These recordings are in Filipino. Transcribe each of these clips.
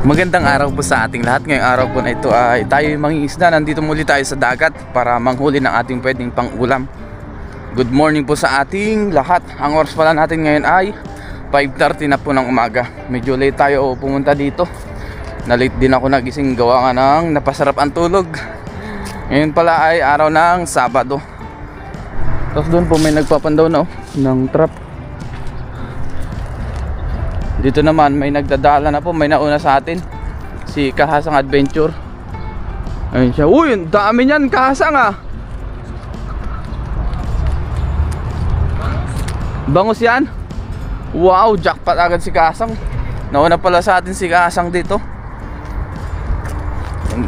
Magandang araw po sa ating lahat. Ngayong araw po na ito ay tayo mangingisda. Nandito muli tayo sa dagat para manghuli ng ating pwedeng pang-ulam. Good morning po sa ating lahat. Ang oras pala natin ngayon ay 5:30 na po ng umaga. Medyo late tayo pumunta dito. Na-late din ako nagising, gawa nga ng napasarap ang tulog. Ngayon pala ay araw ng Sabado. Tapos doon po may nagpapandaw na ng trap. Dito naman may nagdadala na po, may nauna sa atin, si Kahasang Adventure. Ayun siya. Uy, ang dami niyan, Kahasang ah. Bangus yan. Wow, jackpot agad si Kahasang. Nauna pala sa atin si Kahasang dito.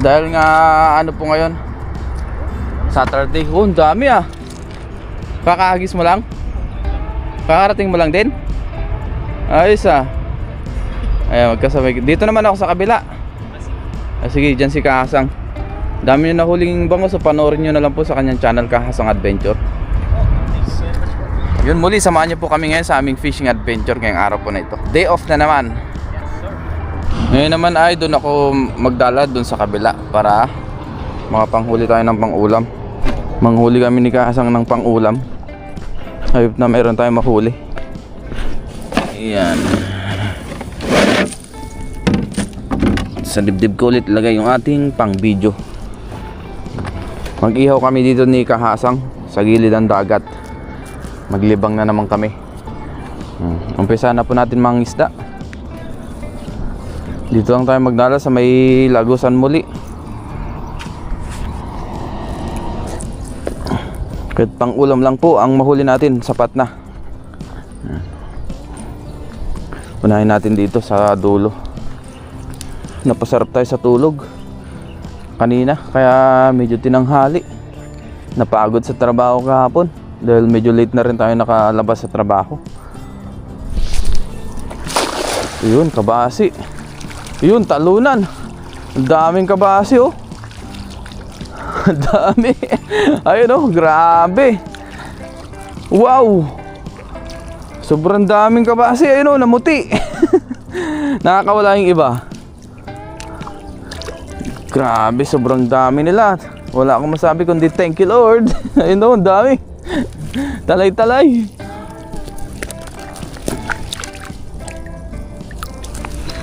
Dahil nga ano po ngayon, Saturday. Oh, ang dami ah. Kakahagis mo lang? Kakarating mo lang din? Ayos ah. Ayan, magkasabay. Dito naman ako sa kabila. Sige, dyan si Kahasang. Dami nyo nahuling bangus, so panoorin nyo na lang po sa kanyang channel, Kahasang Adventure. Yun, muli samahan nyo po kami ngayon sa aming fishing adventure ngayong araw po na ito. Day off na naman. Ngayon naman ay doon ako magdala doon sa kabila para makapanghuli tayo ng pang-ulam. Manghuli kami ni Kahasang ng pang-ulam. Ayop na meron tayong mahuli. Ayan. Sa dibdib ko ulit lagay yung ating pang video. Mag-ihaw kami dito ni Kahasang sa gilid ng dagat. Maglibang na naman kami. Umpisa na po natin mangisda. Dito lang tayo magdala sa may Lagusan muli. Kahit pang ulam lang po ang mahuli natin, sapat na. Unahin natin dito sa dulo. Napasarap tayo sa tulog kanina, kaya medyo tinanghali. Napagod sa trabaho kahapon dahil medyo late na rin tayo nakalabas sa trabaho. Yun, kabasi. Yun, talunan. Ang daming kabasi oh. Ang dami. Ayun oh, grabe. Wow. Sobrang daming kabasi. Ayun oh, namuti. Nakakawala yung iba. Grabe, sobrang dami nila. Wala akong masabi kundi thank you Lord. Ayun o, dami. Talay-talay.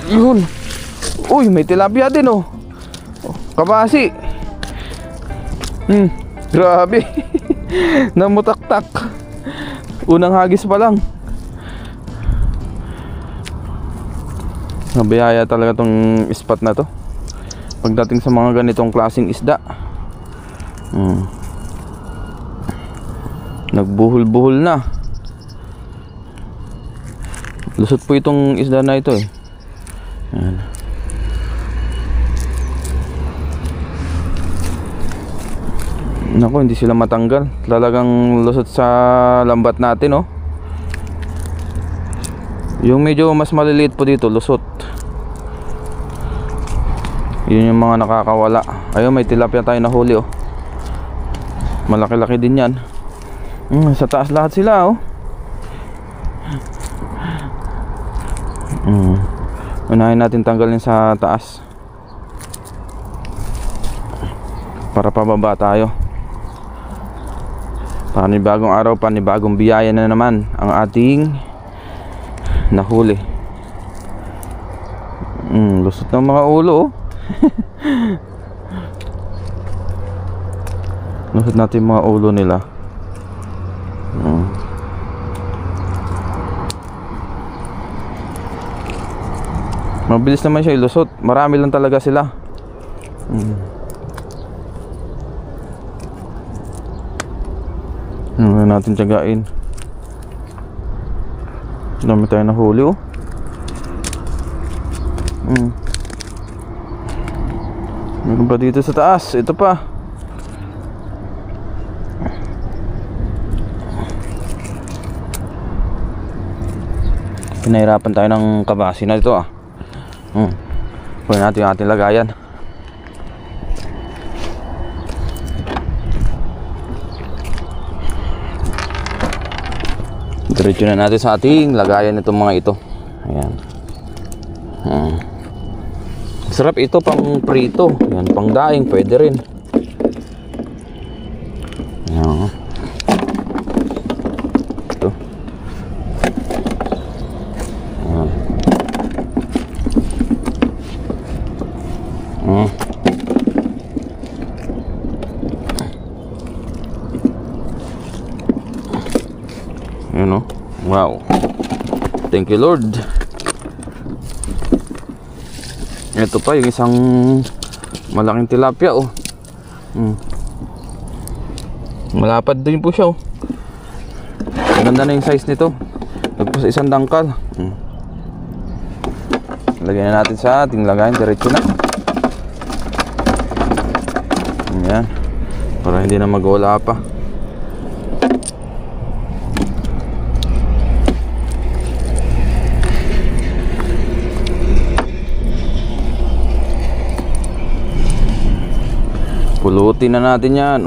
Yun. Uy, may tilapia din oh. Kabasi. Grabe. Namutaktak. Unang hagis pa lang. Nabiyaya talaga tong spot na to pagdating sa mga ganitong klaseng isda. Nagbuhol-buhol na. Lusot po itong isda na ito eh. Ayan. Naku, hindi sila matanggal. Talagang lusot sa lambat natin oh. Yung medyo mas maliliit po dito, lusot. Yun yung mga nakakawala. Ayun, may tilapia tayo nahuli oh. Malaki-laki din yan. Sa taas lahat sila oh. Unahin natin tanggalin sa taas para pababa tayo. Panibagong araw, panibagong biyaya na naman ang ating nahuli. Lusot ng mga ulo oh. Lusot natin yung mga ulo nila. Mabilis naman siya ilusot. Marami lang talaga sila. Ano natin tiyagain. Dami tayo nahuli oh. Meron pa dito sa taas. Ito pa. Pinahirapan tayo ng kabasi na ito ah. Pwede natin yung ating lagayan. Diretso na natin sa ating lagayan itong mga ito. Ayan. Sarap ito pang prito. Yan, pang daing pwede rin. Yan. Ito. Yan. Yan o. Wow. Thank you Lord. Ito pa yung isang malaking tilapia oh. Malapad din po siya oh. Maganda na yung size nito. Nagpas isang dangkal. Lagyan na natin sa ating lagayan. Diretso na. Ayan. Para hindi na magwala pa. Pulutin na natin yan.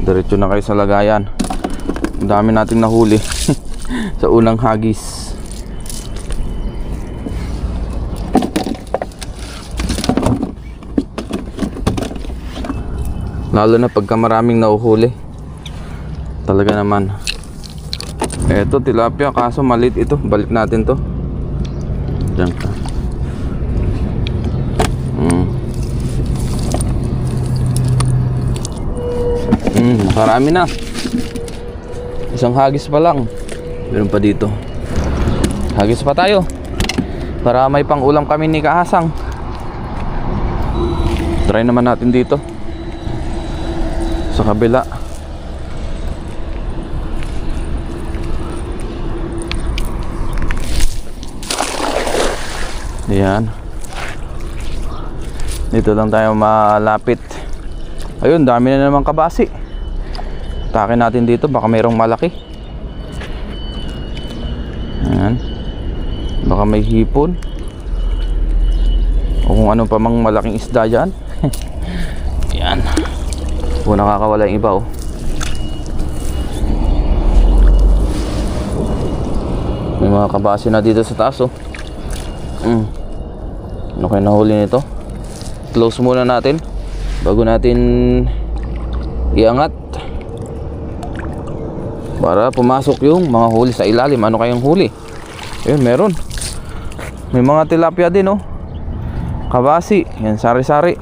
Diretso na kayo sa lagayan. Ang dami nating nahuli sa unang hagis. Lalo na pagka maraming nahuhuli. Talaga naman. Eto tilapia, kaso maliit ito. Balik natin to. Diyan ka. Marami na. Isang hagis pa lang. Meron pa dito. Hagis pa tayo. Para may pang ulam kami ni Kahasang. Try naman natin dito. Sa kabila. Ayan. Dito lang tayo malapit. Ayun, dami na naman kabasi. Takin natin dito, baka mayroong malaki. Ayan. Baka may hipon. O kung ano pa mang malaking isda dyan. Ayan. O nakakawala yung iba oh. May mga kabasi na dito sa taas oh. Ano kayo nahuli nito? Close muna natin bago natin iangat para pumasok yung mga huli sa ilalim. Ano kayang huli? Ayun, meron. May mga tilapia din oh. Kabasi. Yan, sari-sari.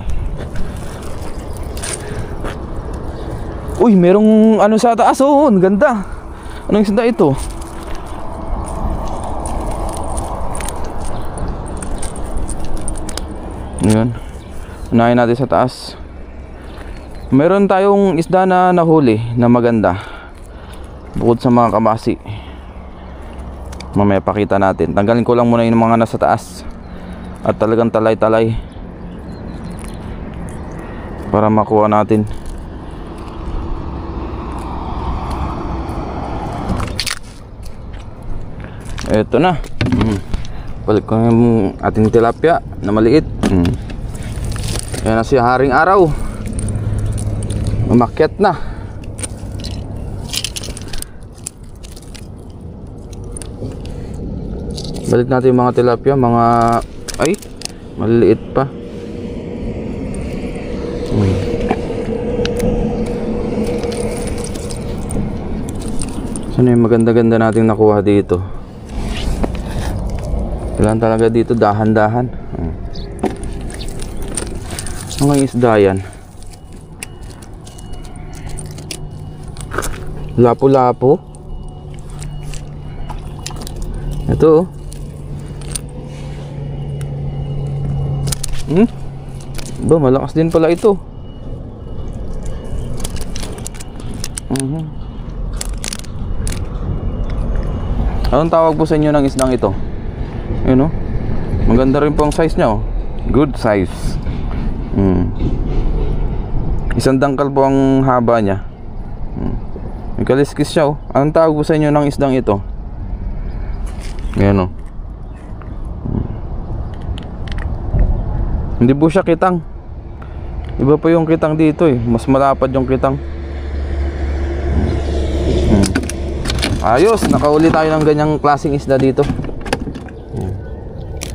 Uy, merong ano sa taas oh. Ang ganda. Anong isda ito? Ayan. Unahin natin sa taas. Meron tayong isda na nahuli na maganda. Bukod sa mga kabasi. Mamaya pakita natin. Tanggalin ko lang muna yung mga nasa taas. At talagang talay-talay. Para makuha natin. Eto na. Balik ko yung ating tilapia na maliit. Ayan na si Haring Araw. Umakyat na. Balik natin yung mga tilapia. Mga ay maliliit pa. Sana yung maganda-ganda nating nakuha dito. Kailangan talaga dito dahan-dahan. Mga isda yan. Lapu-lapu. Ito oh. Ba, malakas din pala ito. Anong tawag po sa inyo ng isdang ito? Yun oh. Maganda rin po ang size niya oh. Good size. Isang dangkal po ang haba niya. May kaliskis siya oh. Anong tawag po sa inyo ng isdang ito? Yan oh. Hindi po siya kitang. Iba pa yung kitang dito eh. Mas malapad yung kitang. Ayos, nakauli tayo ng ganyang klaseng isda dito.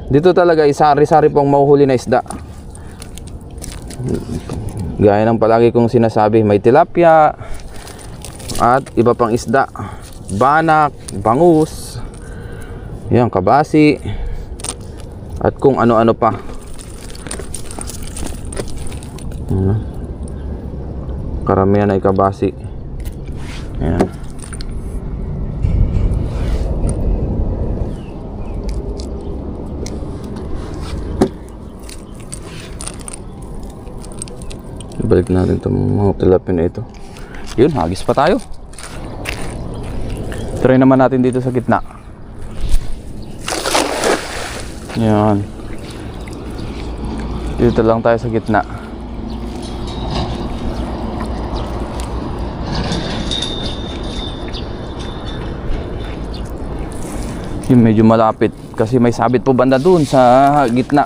Dito talaga isari-sari pong mahuhuli na isda. Gaya ng palagi kong sinasabi, may tilapia at iba pang isda, banak, bangus, yan, kabasi, at kung ano-ano pa. Karamihan ay kabasi. Yan. Balik natin itong mga tilapia na ito. Yun, hagis pa tayo. Try naman natin dito sa gitna. Yan. Dito lang tayo sa gitna. Yung medyo malapit kasi may sabit po banda dun sa gitna.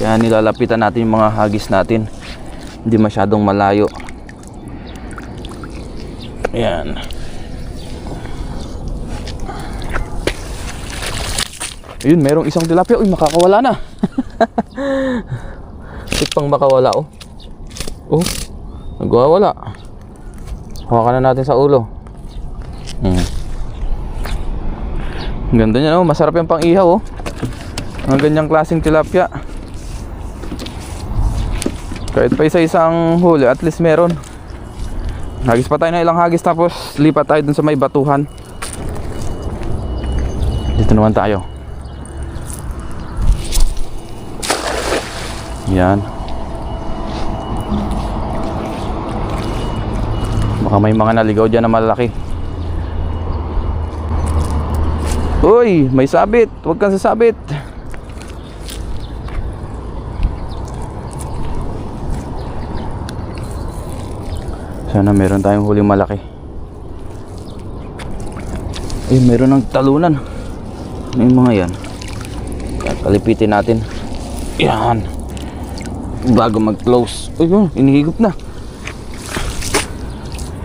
Kaya nilalapitan natin yung mga hagis natin. Hindi masyadong malayo. Ayan. Ayun, merong isang tilapia. Uy, makakawala na. Pang makawala, oh. Oh, nagwawala. Hawakan na natin sa ulo. Ang ganda niya, oh. Masarap yung pang ihaw, oh. Ang ganyang klaseng tilapia. Kahit pa isa-isang huli, at least meron. Hagis pa tayo na ilang hagis, tapos lipat tayo dun sa may batuhan. Dito naman tayo. Yan. Baka may mga naligaw dyan na malalaki. Uy, may sabit. Huwag kang sasabit. Sana meron tayong huling malaki. Eh, meron ng talunan. Ano yung mga yan? Kalipitin natin. Yan. Bago mag-close. Uy, inihigop na.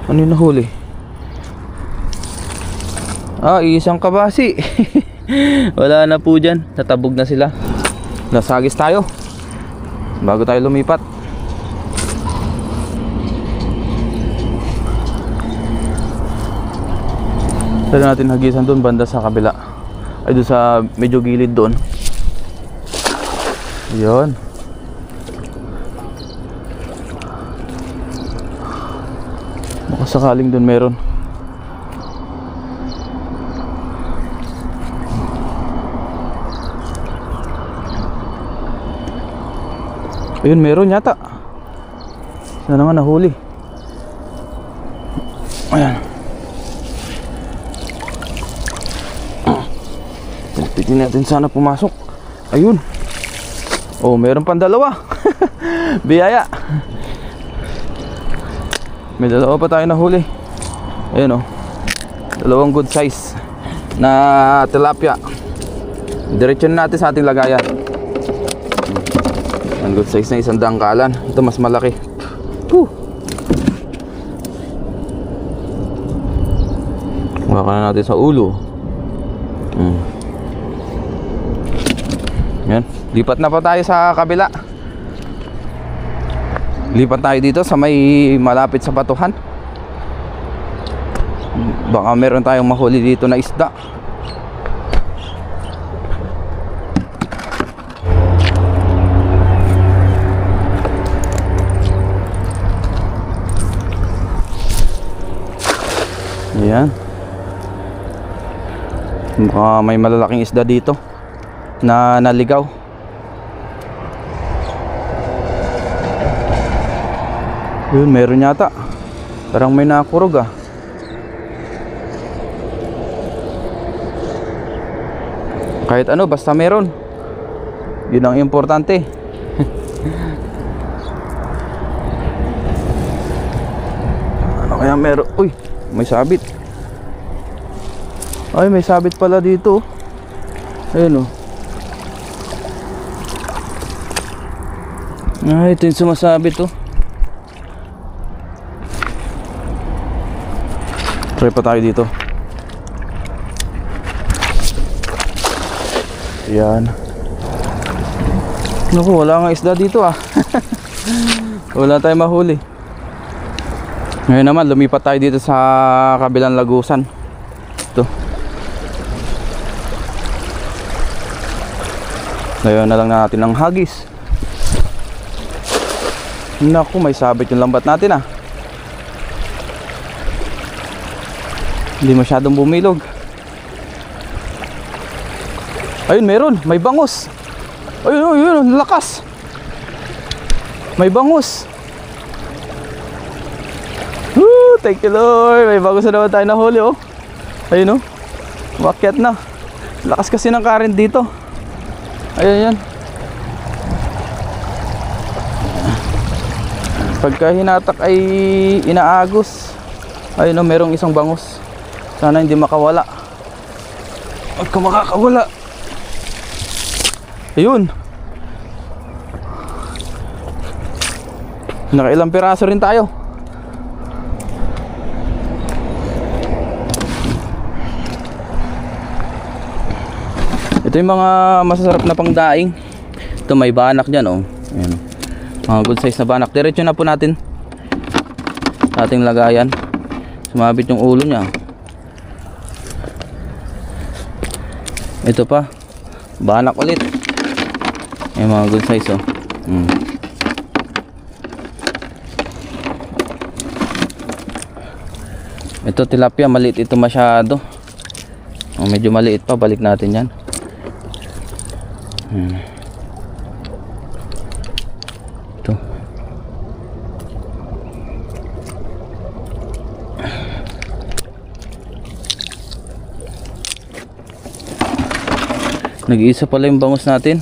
Ano yung nahuli? Ah, isang kabasi. Wala na po dyan. Natabog na sila. Nasagis tayo bago tayo lumipat. Pwede natin hagisan doon banda sa kabila. Ay, doon sa medyo gilid doon. Yun. Baka sakaling doon meron. Ayun, meron yata. Sana nga nahuli. Ayan. Pitin natin sana pumasok. Ayun. Oh, meron pang dalawa. Biyaya. May dalawa pa tayo nahuli. Ayun, oh. Dalawang good size na tilapia. Diretso na natin sa ating lagayan. Ang good size na isang dangkalan. Ito mas malaki. Maka na natin sa ulo. Yan. Lipat na pa tayo sa kabila. Lipat tayo dito sa may malapit sa batuhan. Baka meron tayong mahuli dito na isda. Ayan. Baka may malalaking isda dito na naligaw. Yun, meron yata. Parang may nakurog, ah. Kahit ano, basta meron. Yun ang importante. Ano kaya meron? Uy, may sabit. Ay, may sabit pala dito. Ayun, oh. Ay, ito yung sumasabit, oh. Try pa tayo dito. Yan. Naku, wala nga isda dito, ah. Wala tayong mahuli. Ngayon naman, lumipat tayo dito sa kabilang lagusan. Ito. Ngayon na lang natin ang hagis. Naku, may sabit yung lambat natin ah. Hindi masyadong bumilog. Ayun, meron. May bangus. Ayun, ayun, lakas. May bangus. Woo, thank you Lord. May bangus na naman tayo nahuli oh. Ayun oh. Umakyat na. Lakas kasi ng current dito. Ayun yan. Pagka hinatak ay inaagos. Ayun oh, merong isang bangus. Sana hindi makawala. Huwag ka makakawala. Ayun. Nakailang piraso rin tayo. Ito yung mga masasarap na pangdaing. Ito may banak dyan oh. Ayan. Mga good size na banak. Diretso na po natin sa ating lagayan. Sumabit yung ulo niya. Ito pa. Banak ulit. Ayan mga good size oh. Ito tilapia. Maliit ito masyado. Oh, medyo maliit pa. Balik natin yan. Ito. Nag-iisa pala yung bangus natin.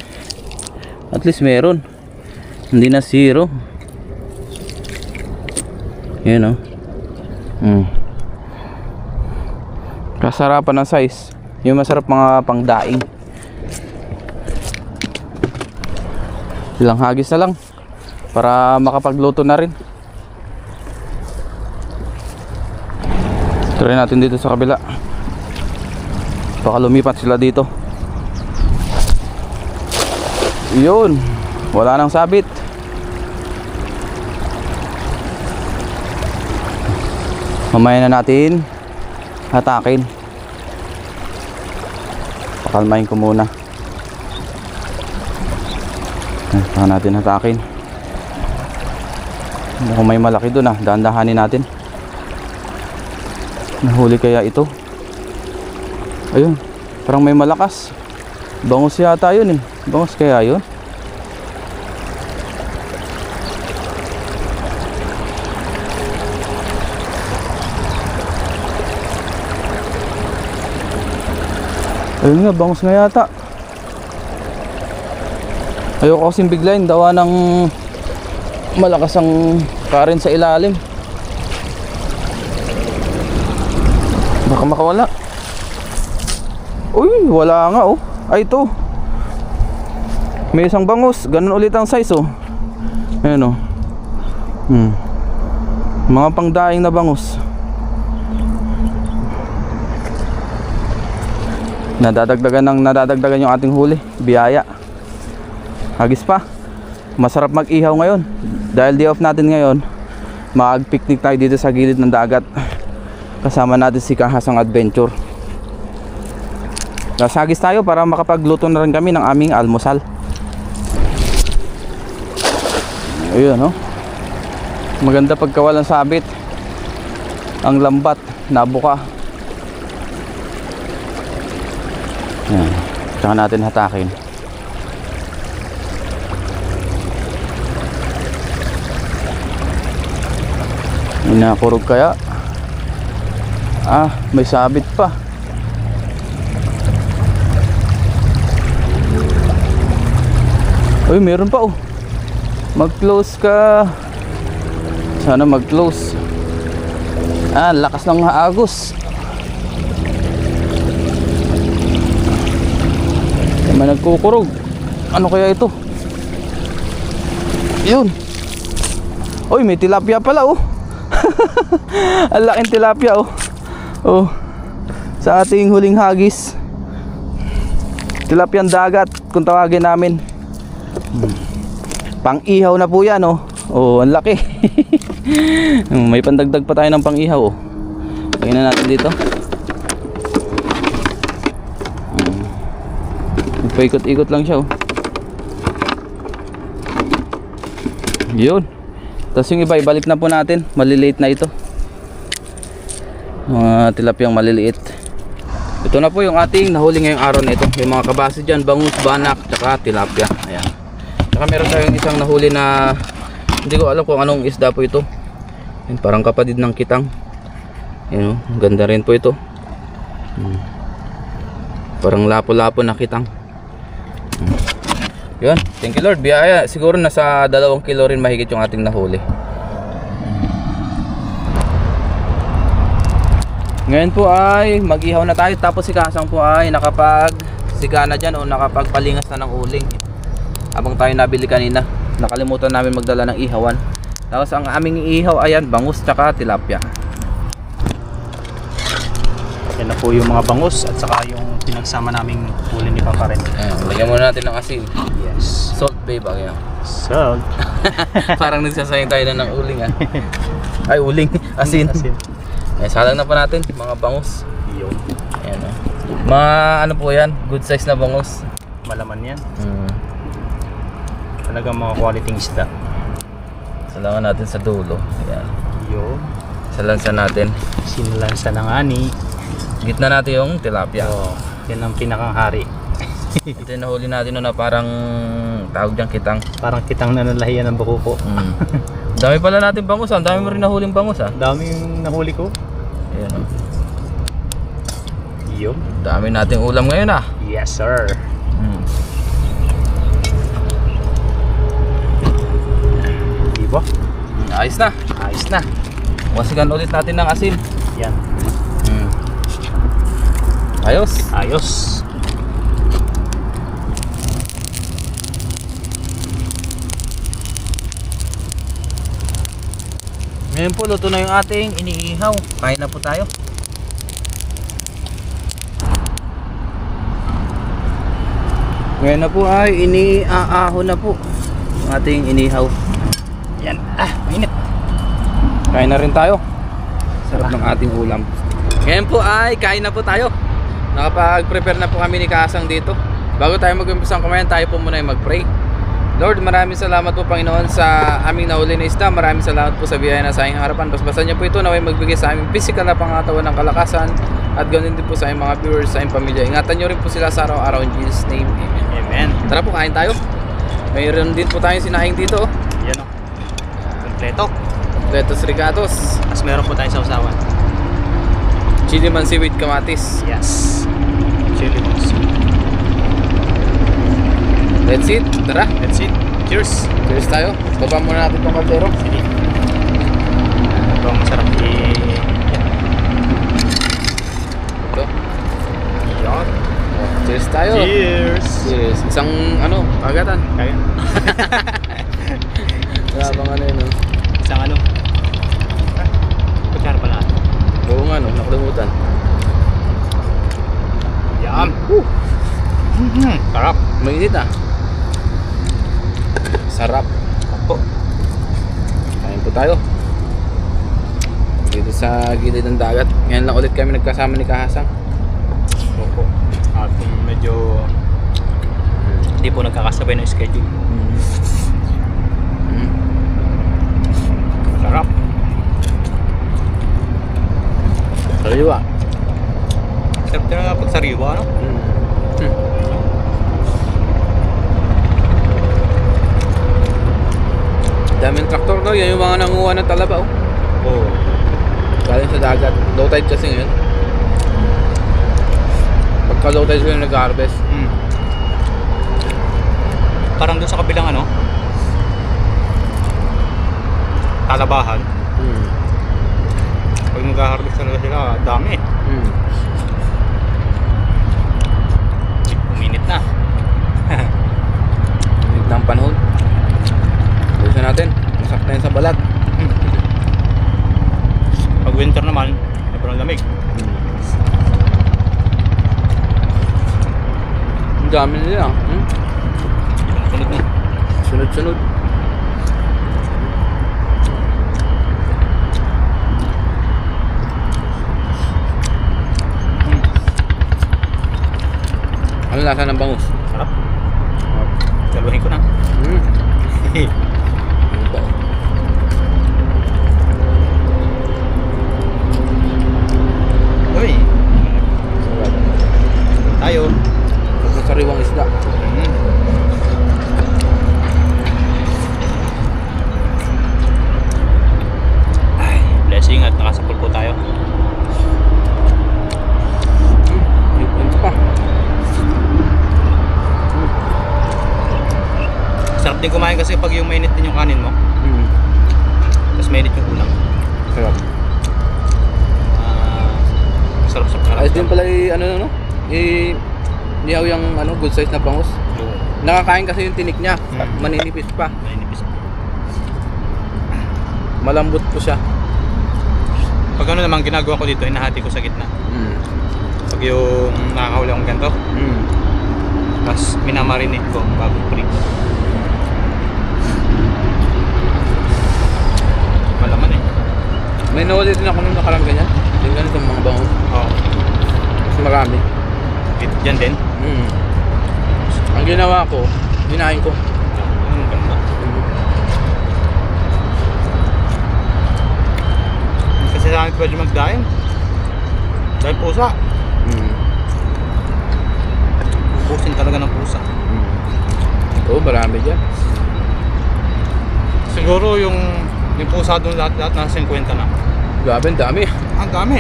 At least meron. Hindi na zero. Yan o. Kasarapan ng size. Yung masarap mga pangdaing. Ilang hagis na lang para makapagluto na rin. Try natin dito sa kabila. Baka lumipat sila dito. Yun. Wala nang sabit. Mamaya na natin hatakin. Pakalmahin ko muna. Saka natin hatakin. Mukhang may malaki doon ah. Dahan-dahanin natin. Nahuli kaya ito? Ayun. Parang may malakas. Bangus yata yun eh. Bangus kaya yun? Ayun nga, bangus nga yata. Ayoko kasing biglayin, dawa ng malakas ang current sa ilalim. Baka makawala. Uy, wala nga oh. Ay ito. May isang bangus, ganun ulit ang size oh. Ayan oh. Mga pangdaing na bangus. Nadadagdagan yung ating huli. Biyaya. Hagis pa. Masarap mag-ihaw ngayon. Dahil day off natin ngayon, mag-picnic tayo dito sa gilid ng dagat. Kasama natin si Kahasang Adventure. Hagis tayo para makapagluto na rin kami ng aming almusal. Ayun no. Maganda pagka walang sabit. Ang lambat, nabuka. Yan. Tsaka natin hatakin. Inakurog kaya? Ah, may sabit pa. Uy, meron pa oh. Mag-close ka. Sana mag-close. Ah, lakas ng agos. May nagkukurog. Ano kaya ito? Yun. Uy, may tilapia pala oh. Ang laking tilapia oh. Oh. Sa ating huling hagis. Tilapiang dagat kung tawagin namin. Pang-ihaw na po yan oh. Oh, ang laki. May pandagdag pa tayo ng pang-ihaw oh. Lagyan na natin dito. Paikot-ikot lang siya oh. Yun. Tapos yung iba ibalik na po natin. Maliliit na ito. Mga tilapiyang maliliit. Ito na po yung ating nahuli ngayong araw na ito. Yung mga kabase dyan, bangus, banak, tsaka tilapia. Ayan. Tsaka meron tayong isang nahuli na hindi ko alam kung anong isda po ito. Ayan, parang kapatid ng kitang. Ayan oh, ganda rin po ito. Parang lapo-lapo na kitang. Yun, thank you Lord. Biyaya, siguro nasa 2 kilo rin mahigit yung ating nahuli. Ngayon po ay mag-ihaw na tayo. Tapos si Kasang po ay nakapag-sika na dyan o nakapagpalingas na ng uling. Habang tayo nabili kanina, nakalimutan namin magdala ng ihawan. Tapos ang aming ihaw ayan, bangus tsaka tilapia. Yan na po yung mga bangus at saka yung pinagsama naming huli ni Papa rin. Lagyan muna natin ng asin. Yes. Salt babe, ayan. Salt. Parang nagsasayang tayo na ng uling ah. Ay, uling, asin. Asin. Ay, salang na pa natin, mga bangus. Yun. Ayan oh. Mga ano po yan, good size na bangus. Malaman yan. Talagang mga quality isda. Salangan natin sa dulo. Ayan. Yun. Salansa natin. Sinalansa ng ani. Gitna natin yung tilapia. Oh, yan ang pinakang hari. Ito yung nahuli natin no, na parang tawag dyan kitang. Parang kitang nanalahiyan ng buko ko. Dami pala natin bangus ah. Dami mo rin nahuling bangus ah. Dami yung nahuli ko. Ayan oh. Yun. Dami nating ulam ngayon ah. Yes sir. Diba? Ayos na. Ayos na. Wasikan ulit natin ng asin. Yan. Ayos. Ayos. Ngayon po luto na yung ating iniihaw. Kain na po tayo. Ngayon na po ay iniaaho na po yung ating inihaw. Yan. Mainit. Kain na rin tayo. Sarap ng ating ulam. Ngayon po ay kain na po tayo. Nakapag-prepare na po kami ni Kasang dito. Bago tayo mag-umpisa kumain, tayo po muna ay mag-pray. Lord, maraming salamat po Panginoon sa aming nahuli na isda. Maraming salamat po sa biyaya na sa aming harapan. Basbasan niyo po ito naway magbigay sa aming physical na pangatawan ng kalakasan. At ganoon din po sa aming mga viewers, sa aming pamilya. Ingatan niyo rin po sila sa araw-araw in Jesus' name. Amen. Amen. Tara po, kain tayo. Mayroon din po tayong sinaing dito. Yan o. Kompleto. Letos rigatos. Tapos meron po tayo sa usawan. Chili mansi with kamatis. Yes. Chili mouse. That's it. Tara. That's it. Cheers. Cheers tayo. Baba muna natin itong kaldero. Sige. Ito ang masarap Ito. Yan. Cheers tayo. Cheers. Cheers. Isang ano, agatan. Kaya. Wala bang ano yun. Isang ano. Kutsara pala. Oo nga no, nakalimutan. Yum. Sarap. Mainit ah. Sarap. Opo. Kain po tayo. Dito sa gilid ng dagat. Ngayon lang ulit kami nagkasama ni Kahasang. Opo. At medyo hindi po nagkakasabay ng schedule. Sarap. Sariwa. Sarap na pag sariwa, no? Daming traktor daw. Yan yung mga nanguha ng talaba oh. Oo. Galing sa dagat. Low tide kasi ngayon. Pagka low tide sila nag-harvest. Parang doon sa kabilang ano? Talabahan. Pag nag-harvest talaga sila, dami. Uminit na. Init ng panahon. Busin natin. Masak na yun sa balat. Pag winter naman, sobrang lamig. Ang dami nila. Sunod na. Sunod-sunod. Ano lasa ng bangus? Sarap. Saluhin ko na. Mm. Ano pa? Uy, Sarap. tayo. Sa sariwang isda. Mm. Ay, blessing at nakasapul po tayo. Ito pa. Sarap din kumain kasi pag yung mainit din yung kanin mo, Mm. tapos mainit yung ulam. Sarap. Sarap sa Ayos din pakiramdam. pala ano no? Niyaw yung good size na bangus. Oo. Nakakain kasi yung tinik niya. Mm. Maninipis pa. Nainipis. Malambot po siya. Pag ano naman ginagawa ko dito, hinahati ko sa gitna. Mm. Pag yung nakakahuli akong ganito, Mm. tapos minamarinate ko bago prito. Malaman eh. May nahuli din ako nung nakarang ganyan. Yung ganitong mga bangus. Oo. Mas marami. Dito dyan din. Mm. Ang ginawa ko, hinahin ko. Ang ganda. Kasi sa akin pwede magdaing. Dahil pusa. Mm. Ubusin talaga ng pusa. Mm. Oo, marami dyan. Siguro yung pusa doon lahat nasa 50 na. Grabe, ang dami. Ang dami.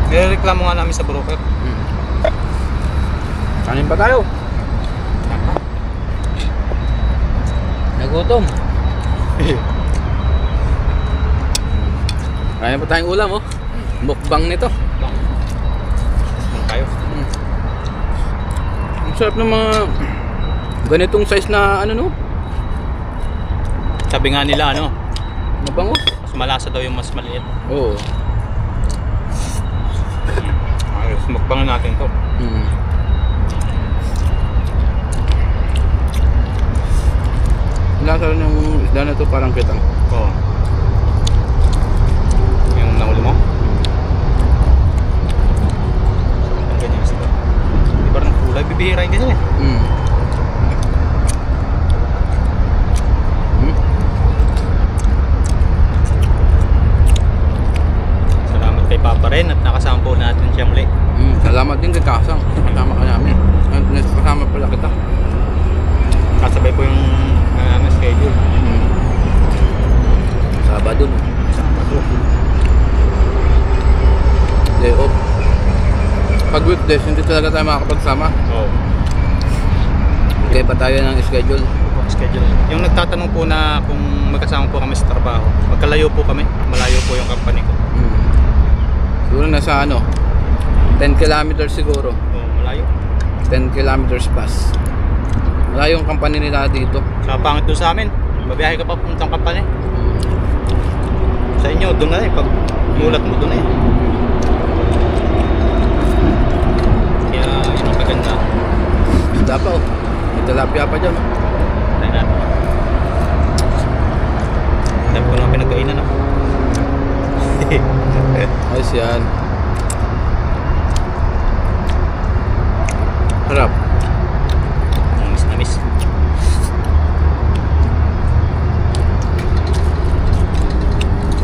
Nireklamo nga namin sa broker. Mm. Kanin pa tayo. Nagutom. Kaya pa tayong ulam, oh. Mukbang nito. Ano tayo? Mm. Ang sarap ng mga ganitong size na no? Sabi nga nila Mabango. mas malasa daw yung mas maliit. Oo. Ayos, mukbang natin to. Mm. Lasa rin yung isda na to parang kitang. Oo. Yung nahuli mo? Ang ganyan isda. Di ba ng kulay? Bibihira yung ganyan eh. Mm. Mm. Salamat kay Papa rin at nakasama po natin siya muli. Mm. Salamat din kay Kasang. Kasama ka namin. Kasama pala kita. Kasabay po yung schedule. Mm. Sabado no. Sabado. Day off. Pag weekdays, hindi talaga tayo makakapagsama. Oo. Kaya pa tayo ng schedule. Schedule. Yung nagtatanong po na kung magkasama po kami sa trabaho, magkalayo po kami. Malayo po yung company ko. Mm. Siguro nasa 10 kilometers siguro. Oo, malayo. 10 kilometers plus. Malayo yung company nila dito. Sa pangit doon sa amin, babiyahe ka pa puntang company. Sa inyo, doon na eh. Pag mulat mo doon eh. Kaya yun ang maganda. Isda pa oh. May tilapia pa dyan. Oh. Tayo natin. Tayo ko naman pinagkainan ako. Ayos yan. Harap. Miss na miss.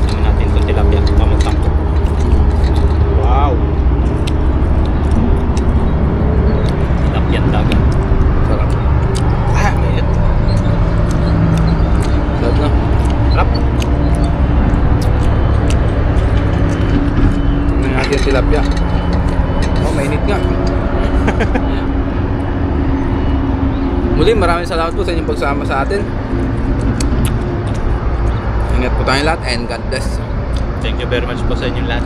Naman natin itong tilapia. Pamagtang ko. Wow! Tilapia ang dagat. Sarap. Ah, mayroon. Sarap na. Harap. Tingnan natin yung tilapia. Oh, mainit nga. Muli, maraming salamat po sa inyong pagsama sa atin. Ingat po tayong lahat and God bless. Thank you very much po sa inyong lahat.